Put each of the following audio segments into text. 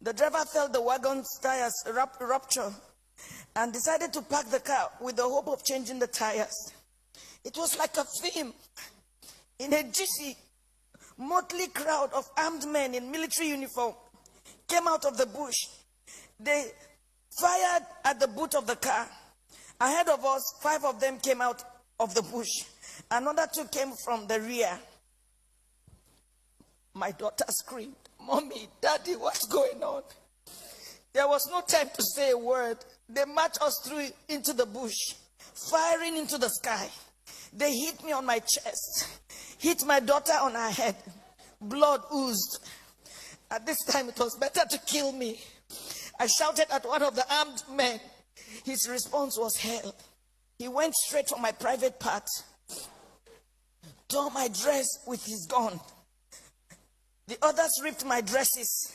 The driver felt the wagon's tires rupture and decided to park the car with the hope of changing the tires. It was like a film. In a GC, motley crowd of armed men in military uniform came out of the bush. They fired at the boot of the car. Ahead of us, 5 of them came out of the bush. Another 2 came from the rear. My daughter screamed, "Mommy, Daddy, what's going on?" There was no time to say a word. They marched us through into the bush, firing into the sky. They hit me on my chest, hit my daughter on her head. Blood oozed. At this time, it was better to kill me. I shouted at one of the armed men. His response was hell. He went straight for my private part, tore my dress with his gun. The others ripped my dresses.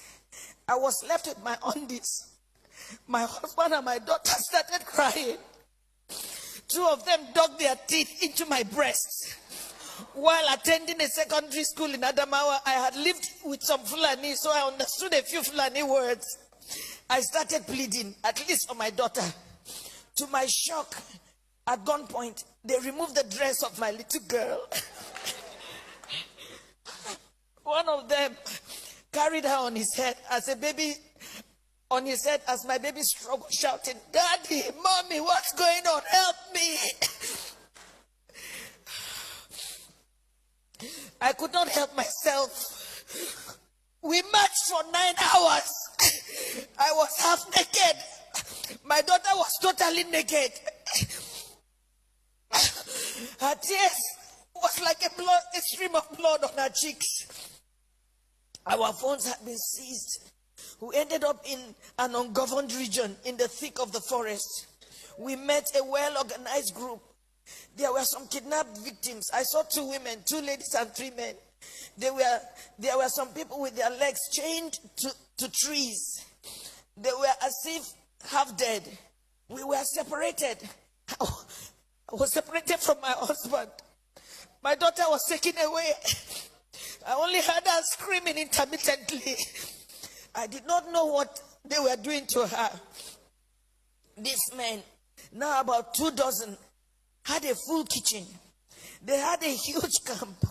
I was left with my undies. My husband and my daughter started crying. 2 of them dug their teeth into my breasts. While attending a secondary school in Adamawa, I had lived with some fulani, so I understood a few fulani words. I started pleading, at least for my daughter. To my shock, at gunpoint, they removed the dress of my little girl. One of them carried her on his head as a baby, as my baby struggled, shouting, "Daddy, Mommy, what's going on? Help me!" I could not help myself. We marched for 9 hours. I was half naked. My daughter was totally naked. Her tears was like a stream of blood on her cheeks. Our phones had been seized. We ended up in an ungoverned region in the thick of the forest. We met a well-organized group. There were some kidnapped victims. I saw 2 women, 2 ladies and 3 men. There were some people with their legs chained to trees. They were as if half dead. We were separated. I was separated from my husband. My daughter was taken away. I only heard her screaming intermittently. I did not know what they were doing to her. These men, now about 2 dozen, had a full kitchen. They had a huge camp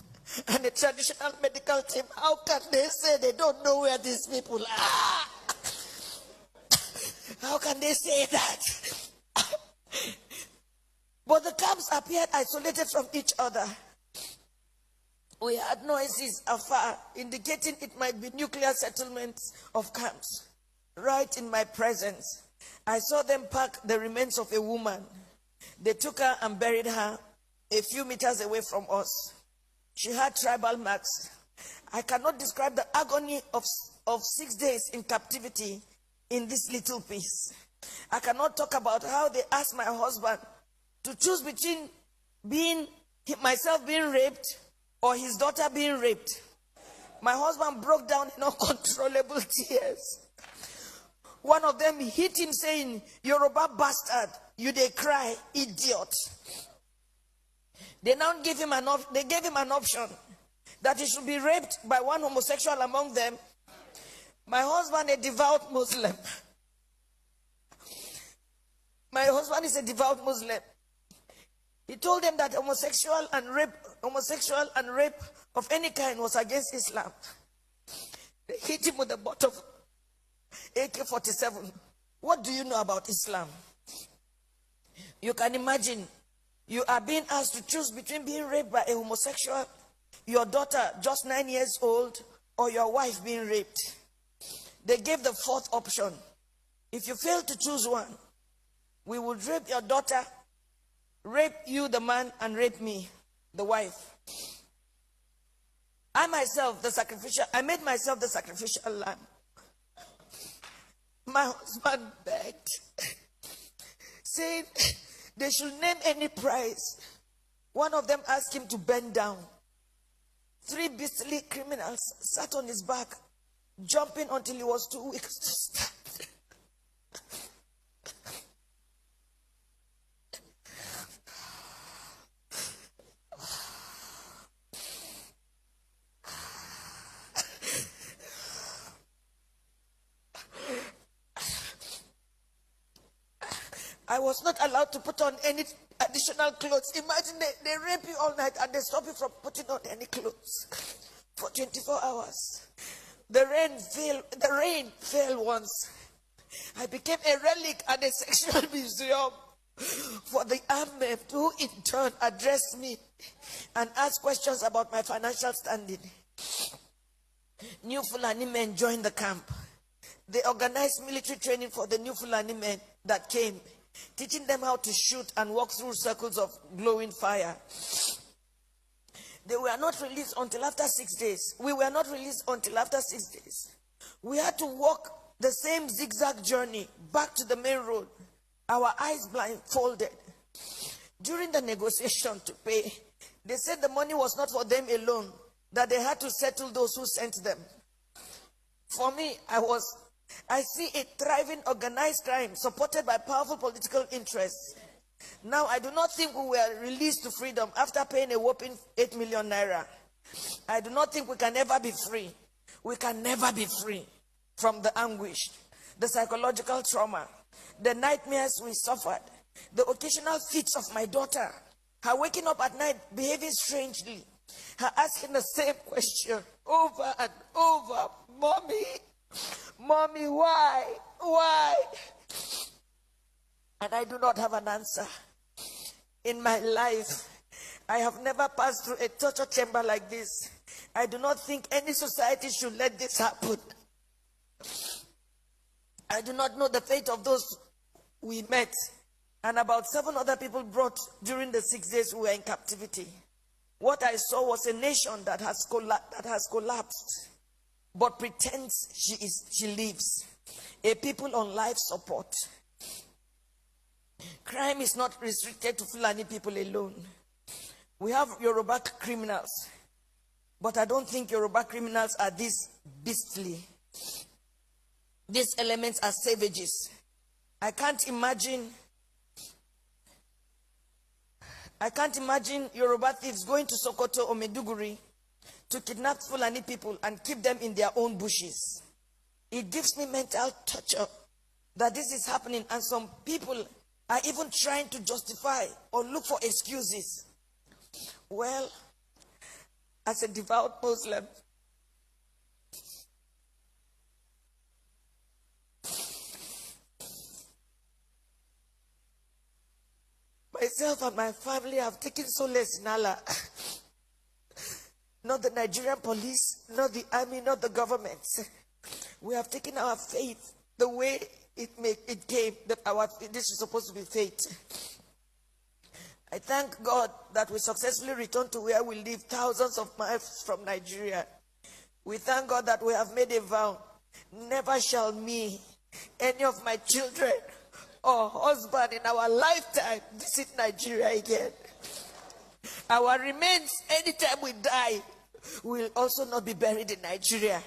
and a traditional medical team. How can they say they don't know where these people are? How can they say that? But the camps appeared isolated from each other. We heard noises afar, indicating it might be nuclear settlements of camps. Right in my presence, I saw them pack the remains of a woman. They took her and buried her a few meters away from us. She had tribal marks. I cannot describe the agony of 6 days in captivity in this little piece. I cannot talk about how they asked my husband to choose between myself being raped or his daughter being raped. My husband broke down in uncontrollable tears. One of them hit him saying, "Yoruba bastard, you dey cry, idiot." They now gave him an option that he should be raped by one homosexual among them. My husband, a devout Muslim. My husband is a devout Muslim. He told them that homosexual and rape of any kind was against Islam. They hit him with the butt of AK-47. What do you know about Islam? You can imagine, you are being asked to choose between being raped by a homosexual, your daughter just 9 years old, or your wife being raped. They gave the 4th option. If you fail to choose one, we would rape your daughter, rape you, the man, and rape me, the wife. I made myself the sacrificial lamb. My husband begged, saying they should name any price. One of them asked him to bend down. 3 beastly criminals sat on his back, jumping until he was too weak to stand. I was not allowed to put on any additional clothes. Imagine they rape you all night and they stop you from putting on any clothes for 24 hours. The rain fell once. I became a relic at a sexual museum for the armed men who in turn addressed me and asked questions about my financial standing. New Fulani men joined the camp. They organized military training for the new Fulani men that came, teaching them how to shoot and walk through circles of glowing fire. They were not released until after 6 days. We were not released until after 6 days. We had to walk the same zigzag journey back to the main road, our eyes blindfolded. During the negotiation to pay, they said the money was not for them alone, that they had to settle those who sent them. For me, I see a thriving organized crime supported by powerful political interests. Now, I do not think we were released to freedom after paying a whopping 8 million naira. I do not think we can ever be free. We can never be free from the anguish, the psychological trauma, the nightmares we suffered, the occasional fits of my daughter, her waking up at night behaving strangely, her asking the same question over and over, "Mommy, Mommy, why? Why?" And I do not have an answer. In my life, I have never passed through a torture chamber like this. I do not think any society should let this happen. I do not know the fate of those we met and about 7 other people brought during the 6 days we were in captivity. What I saw was a nation that has collapsed, but pretends she lives. A people on life support. Crime is not restricted to Fulani people alone. We have Yoruba criminals, but I don't think Yoruba criminals are this beastly. These elements are savages. I can't imagine Yoruba thieves going to Sokoto or Maiduguri to kidnap Fulani people and keep them in their own bushes. It gives me mental torture that this is happening, and some people are even trying to justify or look for excuses. Well, as a devout Muslim, myself and my family have taken solace in Allah. Not the Nigerian police, not the army, not the government. We have taken our faith the way it came, that this is supposed to be fate. I thank God that we successfully returned to where we live, thousands of miles from Nigeria. We thank God that we have made a vow. Never shall me, any of my children or husband in our lifetime visit Nigeria again. Our remains, anytime we die, will also not be buried in Nigeria.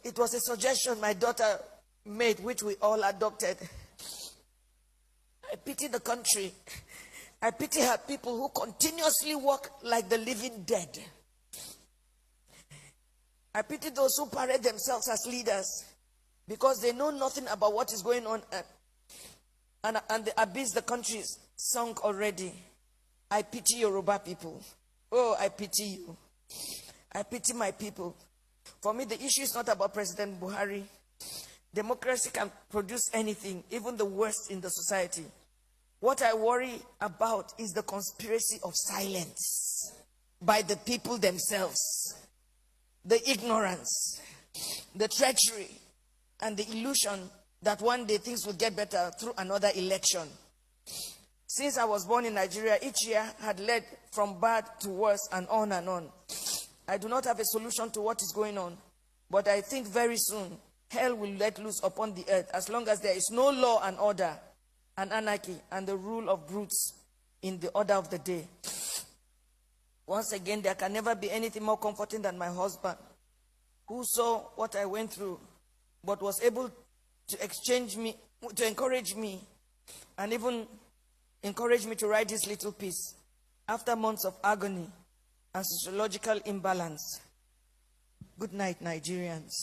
It was a suggestion my daughter made, which we all adopted. I pity the country. I pity her people who continuously walk like the living dead. I pity those who parade themselves as leaders because they know nothing about what is going on and the abyss the country is sunk already. I pity Yoruba people. Oh, I pity you. I pity my people. For me, the issue is not about President Buhari. Democracy can produce anything, even the worst in the society. What I worry about is the conspiracy of silence by the people themselves. The ignorance, the treachery, and the illusion that one day things will get better through another election. Since I was born in Nigeria, each year had led from bad to worse and on and on. I do not have a solution to what is going on, but I think very soon hell will let loose upon the earth as long as there is no law and order and anarchy and the rule of brutes in the order of the day. Once again, there can never be anything more comforting than my husband, who saw what I went through, but was able to encourage me, and even encourage me to write this little piece after months of agony and sociological imbalance. Good night, Nigerians.